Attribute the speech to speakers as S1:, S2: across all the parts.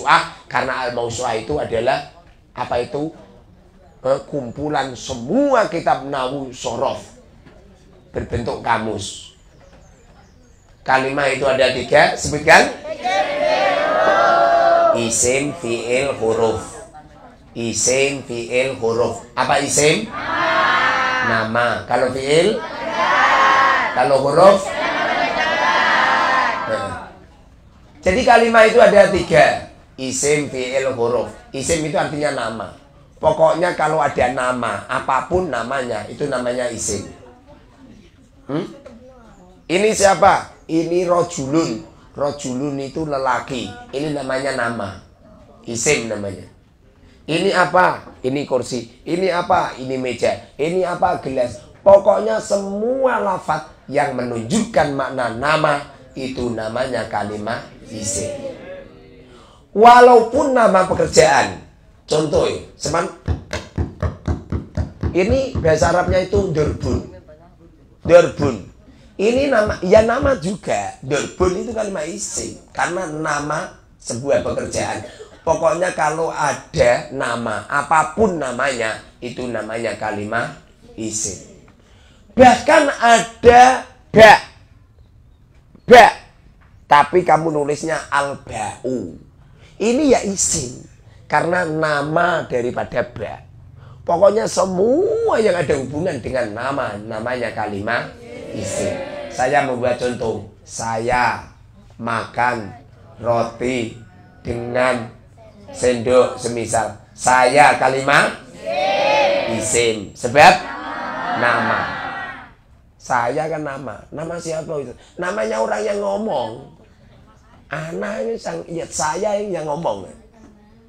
S1: Al-Mausu'ah, karena Al-Mausu'ah itu adalah apa itu? Kumpulan semua kitab nahwu sorof berbentuk kamus. Kalimah itu ada 3, sebutkan. Isim, fi'il, huruf. Isim, fi'il, huruf. Apa isim? Nama. Kalau fi'il? Kalau huruf? Jadi kalimah itu ada 3. Isim, fi'il, huruf. Isim itu artinya nama. Pokoknya kalau ada nama, apapun namanya, itu namanya isim. Ini siapa? Ini rojulun. Rojulun itu lelaki. Ini namanya nama. Isim namanya. Ini apa? Ini kursi. Ini apa? Ini meja. Ini apa? Gelas. Pokoknya semua lafaz yang menunjukkan makna nama, itu namanya kalimat isim. Walaupun nama pekerjaan. Contoh ya, ini bahasa Arabnya itu durbun. Durbun. Ini nama, ya nama juga. Durbun itu kalimat isim. Karena nama sebuah pekerjaan. Pokoknya kalau ada nama, apapun namanya, itu namanya kalimat isim. Bahkan ada ba. Tapi kamu nulisnya al-ba'u. Ini ya isim. Karena nama daripada ba. Pokoknya semua yang ada hubungan dengan nama, namanya kalimat isim. Saya membuat contoh. Saya makan roti dengan sendok semisal. Saya kalimat isim. Sebab nama. Saya kan nama. Nama siapa itu? Namanya orang yang ngomong. Anaknya saya yang ngomong.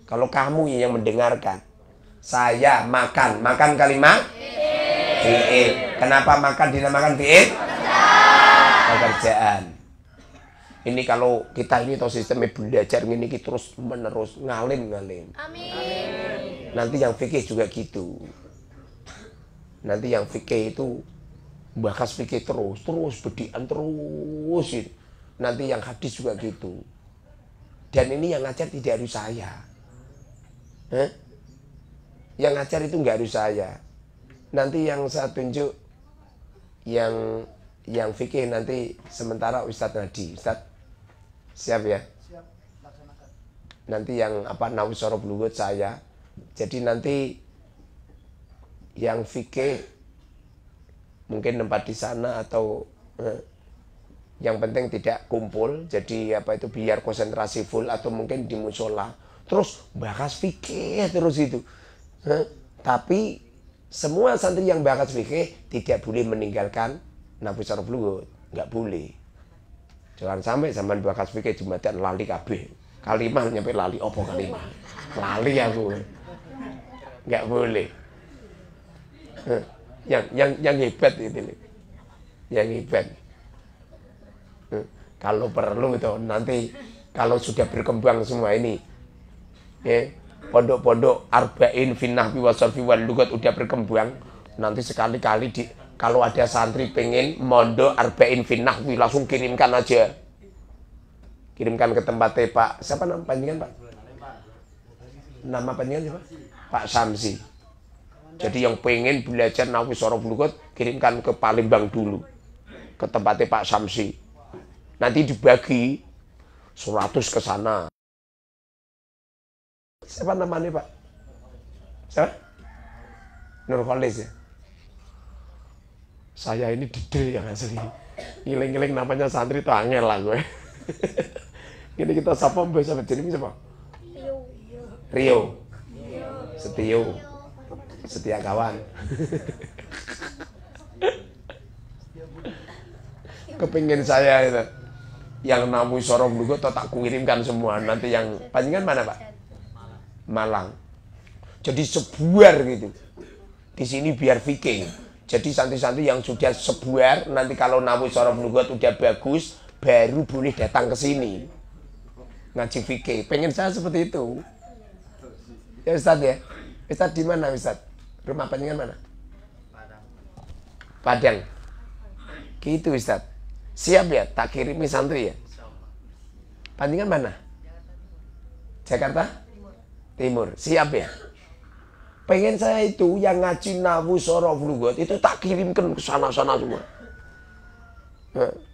S1: Kalau kamu yang mendengarkan. Saya makan. Makan kalimat fi'il. Kenapa makan dinamakan fi'il? Pekerjaan. Ini kalau kita ini tahu sistemnya belajar ini terus menerus ngalim. Amin. Nanti yang fikih juga gitu. Nanti yang fikih itu bahas fikih terus bedian terus gitu. Nanti yang hadis juga gitu. Dan ini yang ngajar tidak harus saya. Yang ngajar itu nggak harus saya. Nanti yang saya tunjuk yang fikih nanti sementara Ustadz Nadi. Ustadz siap ya? Siap, laksanakan. Nanti yang nahwu sorof lughut saya. Jadi nanti yang fikih mungkin tempat di sana atau yang penting tidak kumpul. Jadi biar konsentrasi full atau mungkin di musola. Terus bahas fikih terus itu. Tapi semua santri yang bahas fikih tidak boleh meninggalkan nahwu sorof lughut. Nggak boleh. Jangan sampai zaman bahas fikih jumatan lali kabeh. Kalimah nyampe lali opo kalimah. Lali aku. Nggak boleh. Yang hebat itu. Yang hebat. Kalau perlu itu nanti kalau sudah berkembang semua ini. Pondok-pondok arba'in finnahwi wasarfi wal lughat udah berkembang. Nanti sekali-kali kalau ada santri pengen mondok arba'in finnahwi langsung kirimkan aja. Kirimkan ke tempatnya Pak. Siapa nama panjenengan Pak? Nama panjenengan siapa? Pak Samsi. Jadi yang pengen belajar nahwu sorof lughat kirimkan ke Palembang dulu. Ke tempatnya Pak Samsi. Nanti dibagi 100 ke sana. Siapa namanya Pak? Siapa? Nurholis ya? Saya ini dede yang asli. Ngiling-ngiling namanya santri itu angel lah gue. Ini kita sapa mbak sampai jadi siapa? Rio. Setio. Setia kawan. Kepingin saya itu. Yang nahwu sorof lughut tak kirimkan semua. Nanti yang panjenengan mana Pak? Malang. Jadi sebuar gitu. Di sini biar fikih. Jadi santri-santri yang sudah sebuar nanti kalau nahwu sorof lughut udah bagus baru boleh datang ke sini. Ngaji fikih. Pengen saya seperti itu. Ya Ustadz ya. Ustadz di mana Ustadz? Rumah panjenengan mana? Padang. Gitu Ustadz. Siap ya? Tak kirimi santri ya? Panjenengan mana? Jakarta Timur. Siap ya? Pengen saya itu yang ngaji nawu sorof lugot itu tak kirimkan ke sana-sana semua.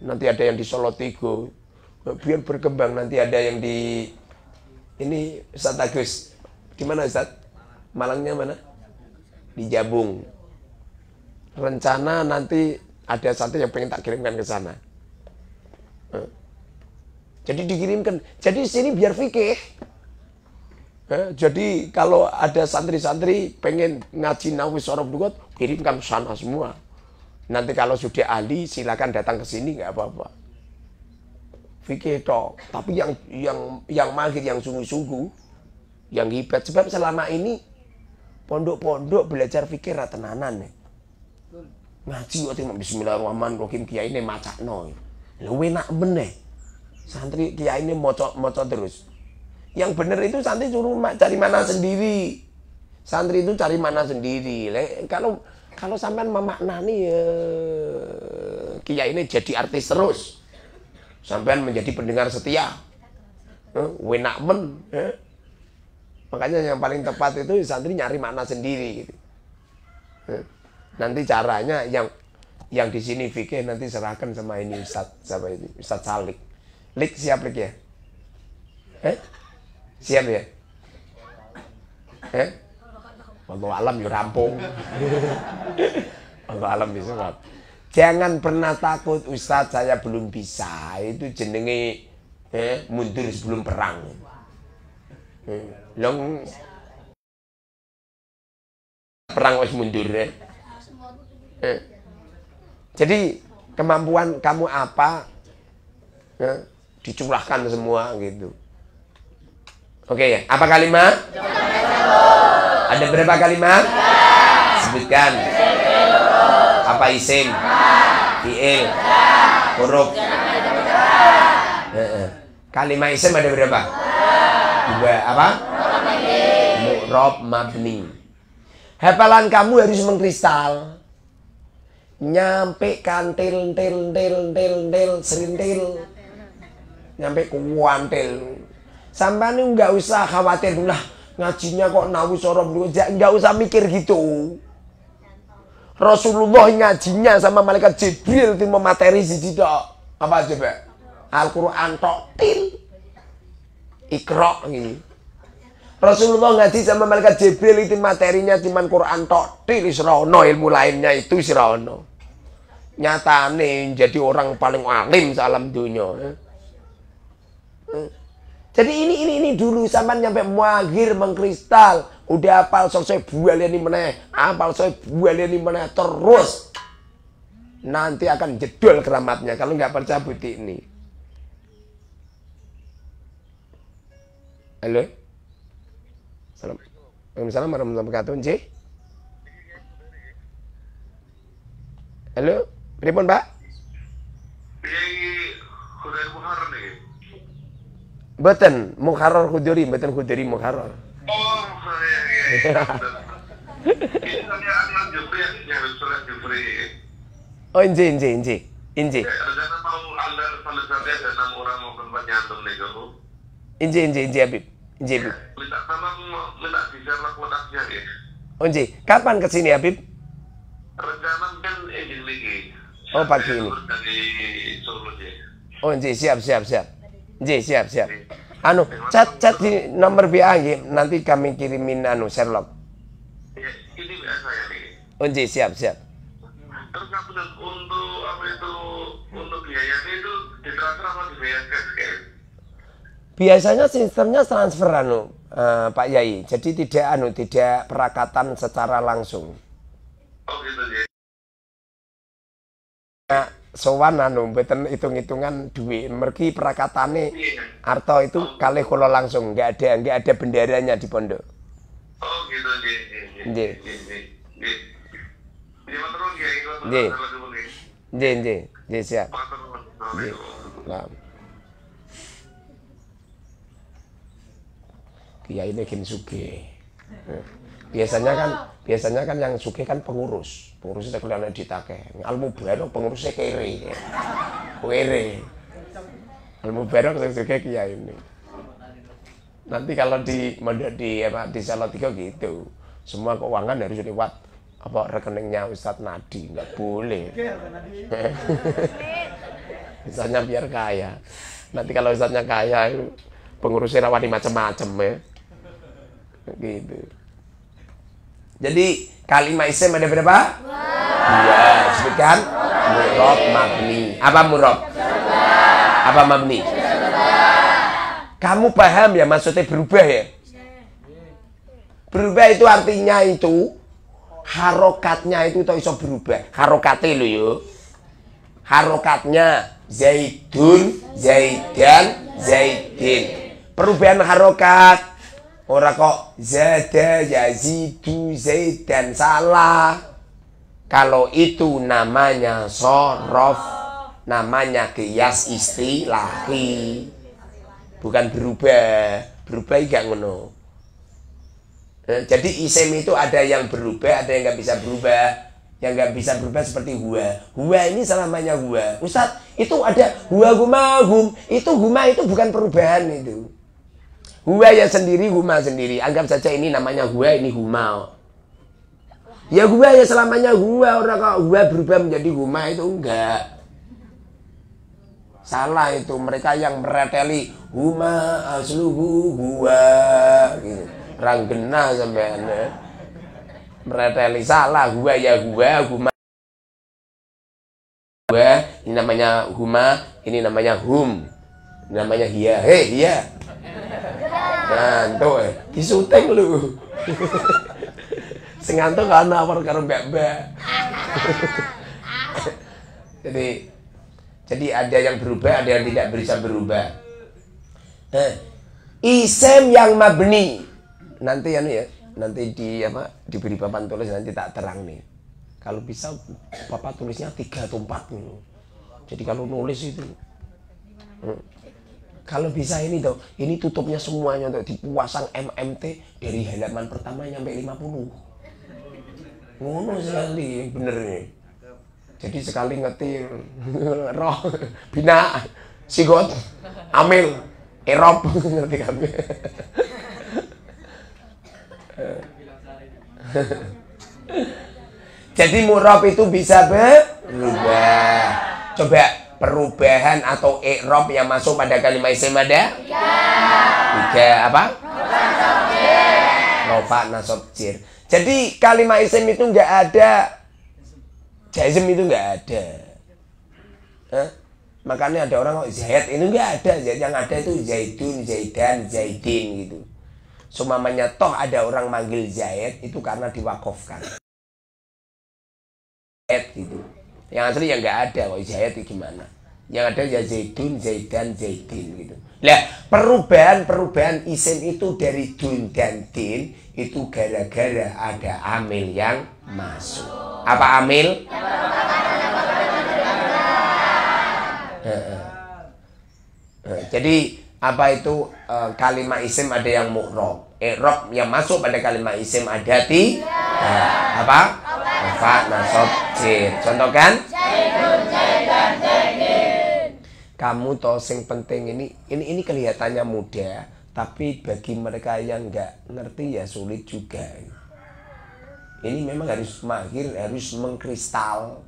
S1: Nanti ada yang di Solo Tigo, biar berkembang. Nanti ada yang di ini Ustaz Agus. Di mana Ustaz? Malangnya mana? Di Jabung. Rencana nanti ada satu yang pengen tak kirimkan ke sana. Jadi dikirimkan. Jadi sini biar fikih. Jadi kalau ada santri-santri pengen ngaji nahu sorof lugot, kirimkan ke sana semua. Nanti kalau sudah ahli silakan datang ke sini, nggak apa-apa. Fikih toh. Tapi yang mahir, yang sungguh-sungguh, yang hebat. Sebab selama ini pondok-pondok belajar fikih ratenanan. Ngaji waktu bismillahirrahmanirrahim kiai ini macakno. Lha enak meneh. Santri kiai ini moco terus. Yang benar itu santri suruh cari mana sendiri. Santri itu cari mana sendiri. Kalau sampean memaknani kiai ini jadi artis terus. Sampean menjadi pendengar setia. Wenak men. Makanya yang paling tepat itu santri nyari makna sendiri gitu. Nanti caranya yang di sini fikih nanti serahkan sama ini Ustaz Salik. Lik siap Lik ya? Siap ya? Allah alam ya rampung. Allah alam bisa kan? Jangan pernah takut Ustaz saya belum bisa. Itu jenenge mundur sebelum perang. Long perang wis mundur ya. Jadi kemampuan kamu apa dicurahkan semua gitu. Oke ya, apa kalimat? Ada berapa kalimat? Sebutkan. Apa isim? Fi'il? Huruf? Kalimat isim ada berapa? 2. Apa? Mu'rab mabni. Hafalan kamu harus mengkristal. Nyampe kantil, serintil. Nyampe kuantil. Sampai ini nggak usah khawatir lah ngajinya kok nahu sorof lugot, nggak usah mikir gitu. Rasulullah ngajinya sama malaikat Jibril itu materi siji tok. Apa coba? Al-Qur'an tok til. Iqra ini. Rasulullah ngaji sama malaikat Jibril itu materinya cuma Quran tok til, isrono ilmu lainnya itu isrono. Nyatane jadi orang paling alim salam dunia. Jadi ini dulu sampai nyampe mahir mengkristal, udah apal selesai bualian ini meneh, apal selesai bualian ini meneh terus. Nanti akan jedul keramatnya kalau nggak percaya bukti ini. Halo. Assalamualaikum warahmatullahi wabarakatuh. Halo, pripun Pak? Mboten mukharrar khuduri, mboten khuduri mukharrar.
S2: Oh, iya.
S1: Oh, inji.
S2: Rencana mau Anda pada saat ada 6 orang mau berbuat nyantum nih kamu.
S1: Inji Habib.
S2: Minta sama minta di-share lakukannya ya.
S1: Oh, inji. Kapan kesini Habib?
S2: Rencana kan ini lagi.
S1: Oh, pagi ini.
S2: Dari Solo ya.
S1: Oh, inji, siap. Siap. Anu, chat di nomor WA nggih, nanti kami kirimin Sherlock.
S2: Ya, ini biasa ya nih.
S1: Oh, inji, siap.
S2: Terus kemudian untuk biayanya itu ditransfer apa dibayar cash?
S1: Biasanya sistemnya transfer Pak Yai. Jadi tidak perakatan secara langsung.
S2: Oh gitu ya.
S1: Sowan mboten hitung-hitungan duit. Mergi perakatane arto itu kalih kula langsung, enggak ada bendaranya di pondok.
S2: Oh gitu
S1: Nggih. Nggih, siap. Nggih. Nah. Kiai ini kin sugih. Biasanya kan yang sugih kan pengurus. Pengurusnya kelihatan ditakeh. Ilmu barok pengurusnya kere. Ilmu barok sing sugih kiai ini. Nanti kalau di mondok di Salatiga gitu, semua keuangan harus lewat rekeningnya Ustadz Nadi, nggak boleh. Misalnya biar kaya. Nanti kalau Ustadznya kaya, pengurusnya rawani macam-macam ya. Gitu. Jadi kalimat isim ada berapa? Dua. Sebutkan. Murob, mabni. Apa murob? Apa mabni? Kamu paham ya maksudnya berubah ya? Berubah itu artinya itu harokatnya itu iso berubah. Harokatnya lo yo. Harokatnya Zaidun, Zaidan, Zaidin. Perubahan harokat. Ora kok zada, yazidu, Zaidan. Salah. Kalau itu namanya sorof, namanya qiyas istilahi. Bukan berubah. Berubah enggak ngono. Jadi isim itu ada yang berubah, ada yang nggak bisa berubah. Yang nggak bisa berubah seperti huwa. Huwa ini selamanya huwa. Ustadz, itu ada huwa, huma, hum. Itu huma itu bukan perubahan itu. Huwa ya sendiri, huma sendiri. Anggap saja ini namanya huwa, ini huma. Ya huwa ya selamanya huwa. Orang kok huwa berubah menjadi huma itu enggak. Salah itu. Mereka yang mereteli huma asluhu huwa gitu. Ranggena sampean mereteli salah. Huwa ya huwa, huma huwa, ini namanya huma, ini namanya hum, ini namanya hiya. Hei hiya. Ngantuk disuting lu. Sing ngantuk ana apa karo mbak-mbak. Jadi ada yang berubah, ada yang tidak bisa berubah. Isim yang mabni. Nanti nanti diberi papan tulis, nanti tak terang nih. Kalau bisa papan tulisnya 3 atau 4 nih. Jadi kalau nulis itu kalau bisa ini tutupnya semuanya untuk dipasang MMT dari halaman pertama sampai 50. Ngono sekali, bener nih. Jadi sekali ngetir roh, bina, sigot, amil, erop, ngerti kami. Jadi murob itu bisa berubah. Coba perubahan atau i'rab yang masuk pada kalimat isim ada? 3 apa? Rofa, nasab, jir. Jadi kalimat isim itu nggak ada jazm, itu nggak ada. Makanya ada orang kok Zaid, ini nggak ada. Yang ada itu Zaidun, Zaidan, Zaidin gitu. Sumamanya toh ada orang manggil Zaid itu karena diwakofkan. Zaid gitu. Yang asli yang nggak ada kok Zaid itu gimana? Yang ada ya Zaidun, Zaidan, Zaidin gitu. Lah perubahan isim itu dari dun dan din itu gara-gara ada amil yang masuk. Apa amil? Jadi apa itu kalimat isim ada yang mu'rob. I'rob yang masuk pada kalimat isim ada apa? Rafa, nasab, jir. Contohkan? Kamu toh sing penting ini kelihatannya mudah, tapi bagi mereka yang nggak ngerti ya sulit juga. Ini memang harus mahir, harus mengkristal.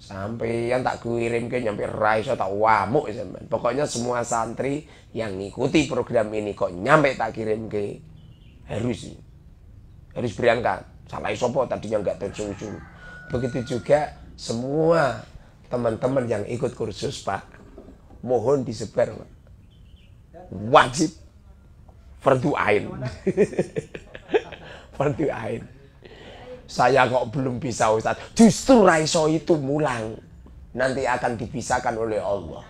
S1: Sampai yang tak kirim ke nyampe raiso tak wamuk sampean. Pokoknya semua santri yang ngikuti program ini kok nyampe tak kirim ke harus berangkat. Salah sopo tadinya nggak terjun. Begitu juga semua teman-teman yang ikut kursus Pak, mohon disebar Pak. Wajib fardu ain. Fardu ain. Saya kok belum bisa Ustaz. Justru raiso itu mulang. Nanti akan dipisahkan oleh Allah.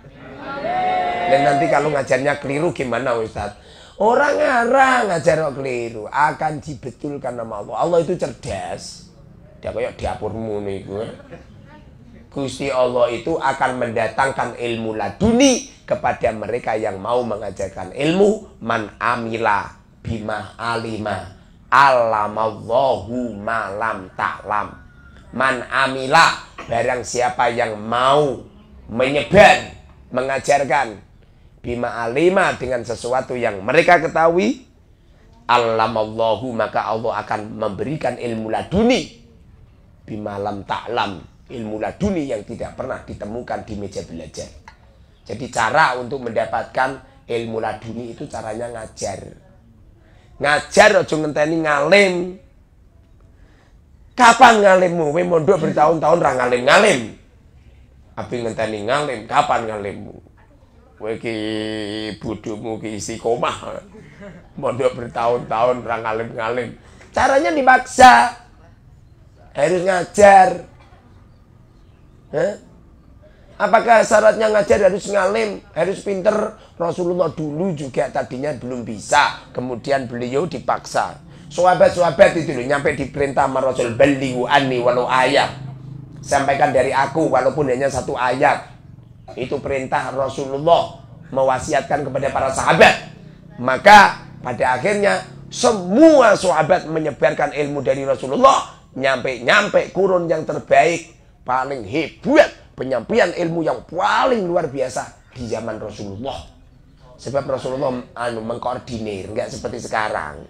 S1: Dan nanti kalau ngajarnya keliru gimana Ustaz? Orang ngarang ngajar kok keliru, akan dibetulkan nama Allah. Allah itu cerdas. Dia kayak dapurmu nih gue. Gusti Allah itu akan mendatangkan ilmu laduni kepada mereka yang mau mengajarkan ilmu. Man amila bima alima alamallahu malam ta'lam. Man amila, barang siapa yang mau menyebar, mengajarkan bima alima, dengan sesuatu yang mereka ketahui. Allamallahu, maka Allah akan memberikan ilmu laduni. Bima lam ta'lam, ilmu laduni yang tidak pernah ditemukan di meja belajar. Jadi cara untuk mendapatkan ilmu laduni itu caranya ngajar. Ngajar aja ngenteni ngalim. Kapan ngalimmu? Kowe mondok bertahun-tahun ra ngalim-ngalim. Abi ngenteni ngalim, kapan ngalimmu? Kowe iki bodhomu ki isi komah. Mondok bertahun-tahun ra ngalim-ngalim. Caranya dipaksa. Harus ngajar. Apakah syaratnya ngajar harus ngalim, harus pinter? Rasulullah dulu juga tadinya belum bisa. Kemudian beliau dipaksa. Sahabat-sahabat itu loh, nyampe diperintah sama Rasul, balighu anni walau ayat. Sampaikan dari aku walaupun hanya satu ayat. Itu perintah Rasulullah mewasiatkan kepada para sahabat. Maka pada akhirnya semua sahabat menyebarkan ilmu dari Rasulullah. Nyampe kurun yang terbaik, paling hebat, penyampaian ilmu yang paling luar biasa di zaman Rasulullah. Sebab Rasulullah mengkoordinir, enggak seperti sekarang.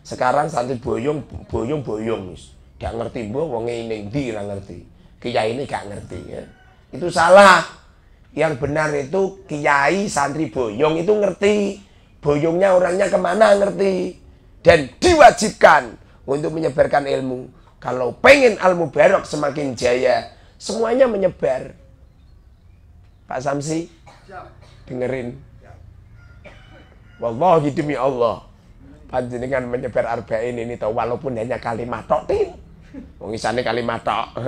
S1: Sekarang santri boyong. Gak ngerti mbok wong ning ndi ra ngerti. Kiai ini gak ngerti ya. Itu salah. Yang benar itu kiai santri boyong itu ngerti. Boyongnya orangnya kemana ngerti. Dan diwajibkan untuk menyebarkan ilmu. Kalau pengen Al-Mubarak semakin jaya, semuanya menyebar. Pak Samsi, dengerin. Wallahi demi Allah, panjenengan menyebar arba'in ini tahu walaupun hanya kalimat tok tin. Wong isane kalimat tok.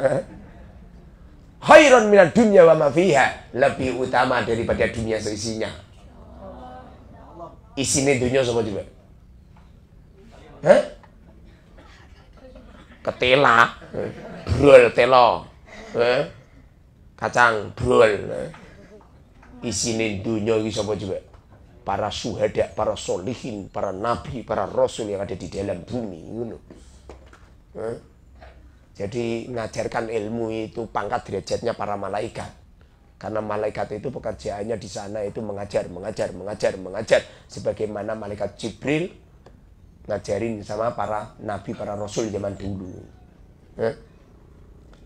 S1: Khairun minad dunya wa ma fiha, lebih utama daripada dunia seisinya. Isine dunia sama juga. Ketela, brol telo, kacang brol. Isine dunia iki sapa juga? Para syuhada, para solihin, para nabi, para rasul yang ada di dalam bumi. Jadi ngajarkan ilmu itu pangkat derajatnya para malaikat. Karena malaikat itu pekerjaannya di sana itu mengajar. Sebagaimana malaikat Jibril ngajarin sama para nabi, para rasul zaman dulu.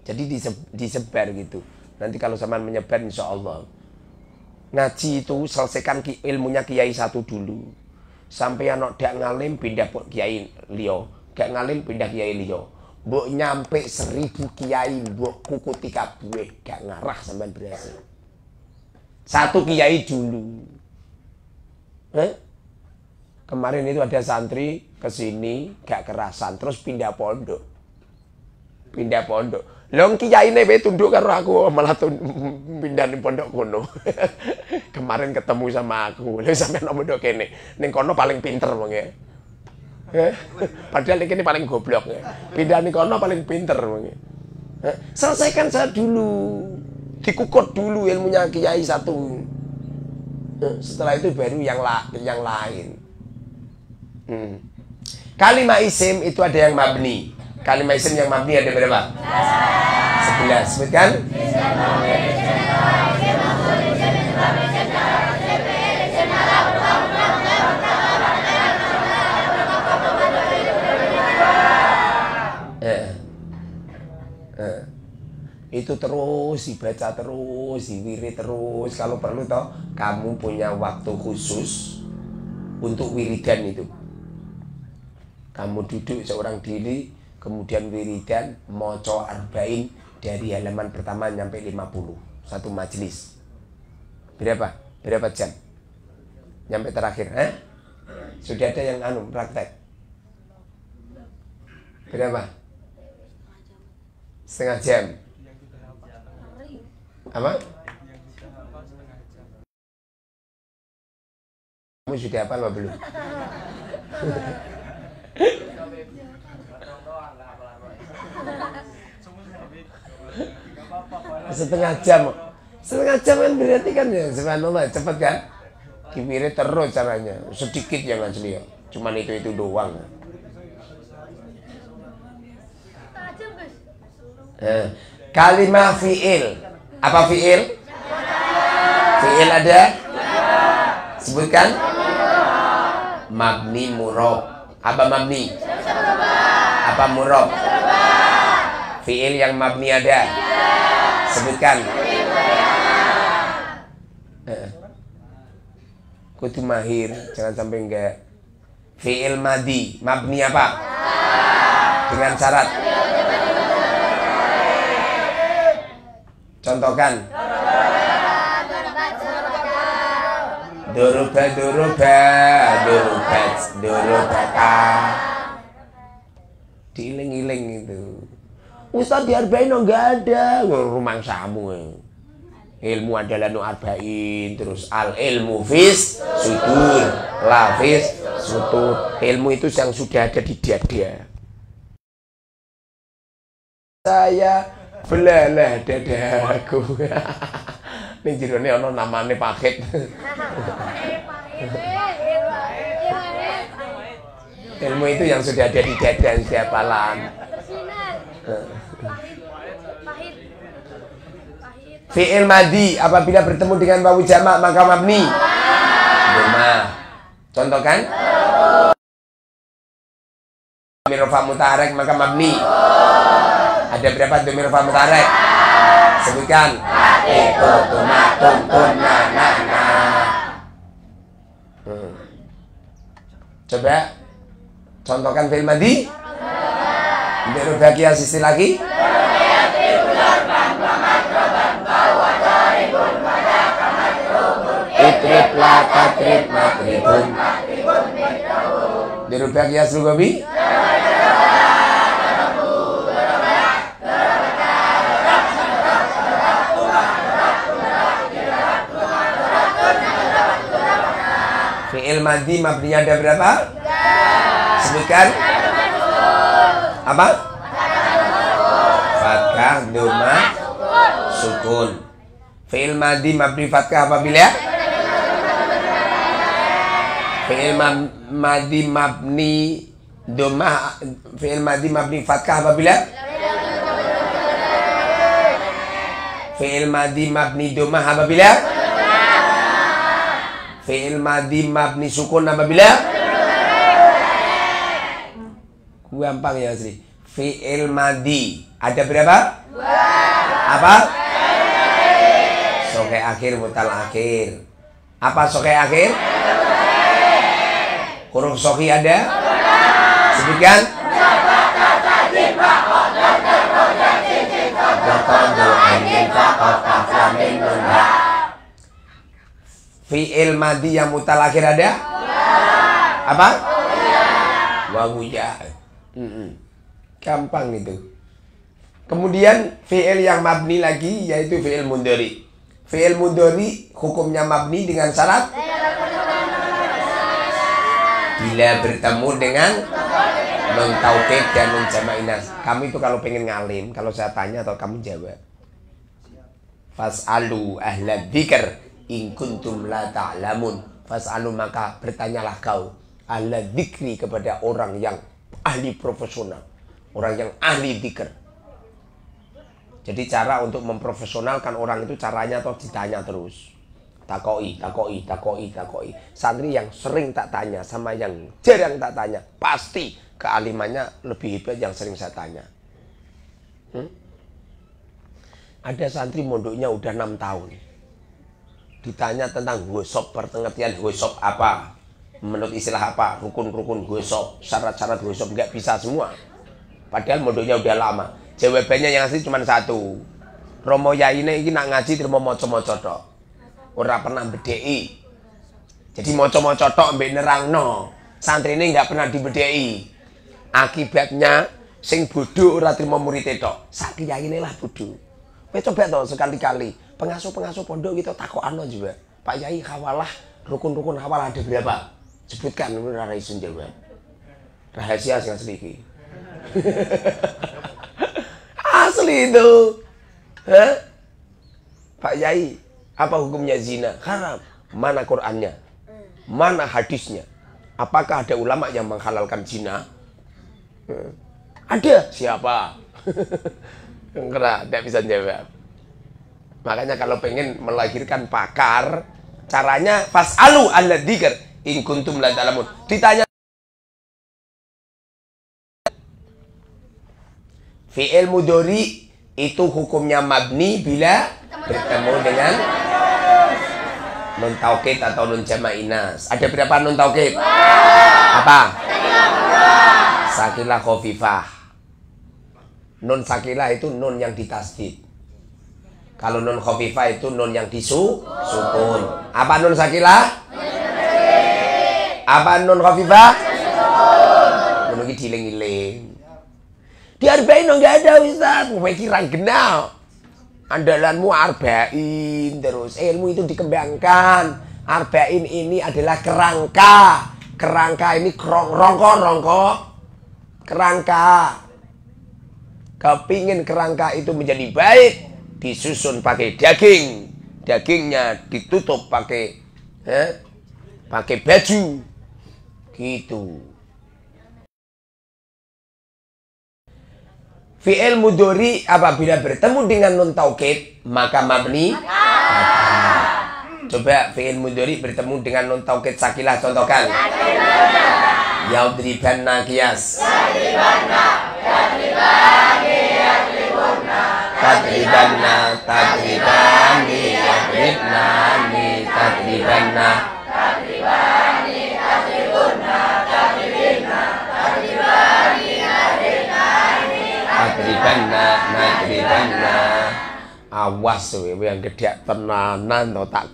S1: Jadi disebar gitu. Nanti kalau zaman menyebar insya Allah. Ngaji itu selesaikan ilmunya kiai satu dulu. Sampai anak dak ngalim pindah kiai liyo. Gak ngalim pindah kiai liyo. Mbok nyampe 1000 kiai mbok kukuti kabeh gak ngarah sampean berhasil. Satu kiai dulu. Kemarin itu ada santri kesini gak kerasan terus pindah pondok. Long kiai ini tunduk karo aku malah pindah di pondok kono. Kemarin ketemu sama aku, lha sampean nomor ndok kene. Ning kono paling pinter wong ya. Padahal ini paling goblok ya. Pindah ning kono paling pinter wong ya. Selesaikan saya dulu. Dikukut dulu ilmunya kiai satu. Setelah itu baru yang lain. Kalimat isim itu ada yang mabni. Kalimat isim yang mabni ada berapa? 11. Sebutkan. Itu terus dibaca terus, diwirid terus. Kalau perlu toh kamu punya waktu khusus untuk wiridan itu. Kamu duduk seorang diri, kemudian wiridan maca arba'in dari halaman pertama sampai 50. Satu majelis. Berapa? Berapa jam? Sampai terakhir, Sudah ada yang praktek? Berapa? Setengah jam. Apa? Kamu sudah hafal apa belum? Setengah jam kan berarti kan ya subhanallah cepat kan? Diwirid terus caranya, sedikit yang asli ya. Cuman itu doang. Kalimah fi'il. Apa fi'il? Fi'il ada? Sebutkan. Mabni murob. Apa mabni? Apa murob? Fi'il yang mabni ada. Sebutkan. Kudu mahir, jangan sampai enggak. Fi'il madi, mabni apa? Dengan syarat. Contohkan. Duruba, duruba, durubat, durubaka. Diiling-iling itu. Ustaz diarba'in enggak ada. Rumah samu. Ilmu adalah nu arba'in. Terus al ilmu fis sudur, la fis sudur. Ilmu itu yang sudah ada di dada. Saya belalah dadaku. Ning jerone ana namane Pahit. Ilmu itu yang sudah ada di dada setiap malam. Fi'il madi apabila bertemu dengan wawu jamak maka mabni. Rumah. Contohkan. Dhamir rafa mutaharrik maka mabni. Ada berapa dhamir rafa mutaharrik? Sebutkan. Itu tuma tum tun na na na. Coba contohkan fi'il madi. Untuk bagian sisi lagi. Itrib la tatrib matribun. Dirubah kias lugawi. Fi'il madi mabninya ada berapa? Sebutkan. Apa? Fathah, dhamma, sukun. Fi'il madi mabni fathah apabila? Fi'il madi mabni dhamma. Fi'il madi mabni fathah apabila? Fi'il madi mabni dhamma apabila? Fi'il madi mabni sukun apabila? Gampang ya Sri. Fi'il madi ada berapa? Apa? Sokai akhir mutal akhir. Apa sokai akhir? Huruf soki ada? Sebutkan. Fi'il madi yang mutal akhir ada? Apa? Wawu ya. Gampang itu. Kemudian fi'il yang mabni lagi yaitu fi'il mudhari. Fi'il mudhari hukumnya mabni dengan syarat bila bertemu dengan nun taukid dan nun jama' inas. Kamu itu kalau pengen ngalim, kalau saya tanya atau kamu jawab. Fas'alu ahla dzikr in kuntum la ta'lamun. Fas'alu maka bertanyalah kau ahla dzikri kepada orang yang ahli profesional, orang yang ahli dzikir. Jadi cara untuk memprofesionalkan orang itu caranya atau ditanya terus. Takoi. Santri yang sering tak tanya sama yang jarang tak tanya, pasti kealimannya lebih hebat yang sering saya tanya. Ada santri mondoknya udah 6 tahun. Ditanya tentang gosop, pengertian gosop apa? Menurut istilah apa? Rukun-rukun gosop, syarat-syarat gosop nggak bisa semua. Padahal mondoknya udah lama. Jawabannya yang asli cuma satu. Romo yaine iki nak ngaji terima maca-maca tok. Ora pernah bedheki. Jadi maca-maca tok mbek nerangno. Santrine nggak pernah dibedheki. Akibatnya sing bodoh ora trimo murid tok. Sak kiyaine lah bodoh. Kowe coba to sekali-kali pengasuh-pengasuh pondok gitu takokano juga. Pak Yai hawalah rukun-rukun hawalah ada berapa? Sebutkan ora iso jawab. Rahasia sing asli iki. Asli itu. Hah? Pak Yai, apa hukumnya zina? Haram. Mana Qur'annya? Mana hadisnya? Apakah ada ulama yang menghalalkan zina? Ada. Siapa? Enggak, tidak bisa jawab. Makanya kalau pengen melahirkan pakar, Caranya fas'alu ahla dzikr in kuntum la ta'lamun. Ditanya fi'il mudhari itu hukumnya mabni bila bertemu dengan nun taukid atau nun jama' inas. Ada berapa nun taukid? Apa? Sakilah khafifah. Nun sakilah itu nun yang ditasdid. Kalau nun khafifah itu nun yang disukun. Apa nun sakilah? Apa nun khafifah? Nun iki diling-iling. Di arba'in enggak ada Ustaz. Mau kira genal. Andalanmu arba'in terus. Ilmu itu dikembangkan. Arba'in ini adalah kerangka. Kerangka ini rongko. Kerangka. Kepingin kerangka itu menjadi baik, disusun pakai daging. Dagingnya ditutup pakai baju. Gitu. Fi'il mudhari apabila bertemu dengan nun taukid maka mabni. Coba fi'il mudhari bertemu dengan nun taukid sakilah, contohkan. Yadribanna qiyas. Tadribanna tadribani yadribnani tadribanna tadribani tadribunna tadribinna tadribani tadribnani nadribanna. Awas kowe yang gedhe tenanan to tak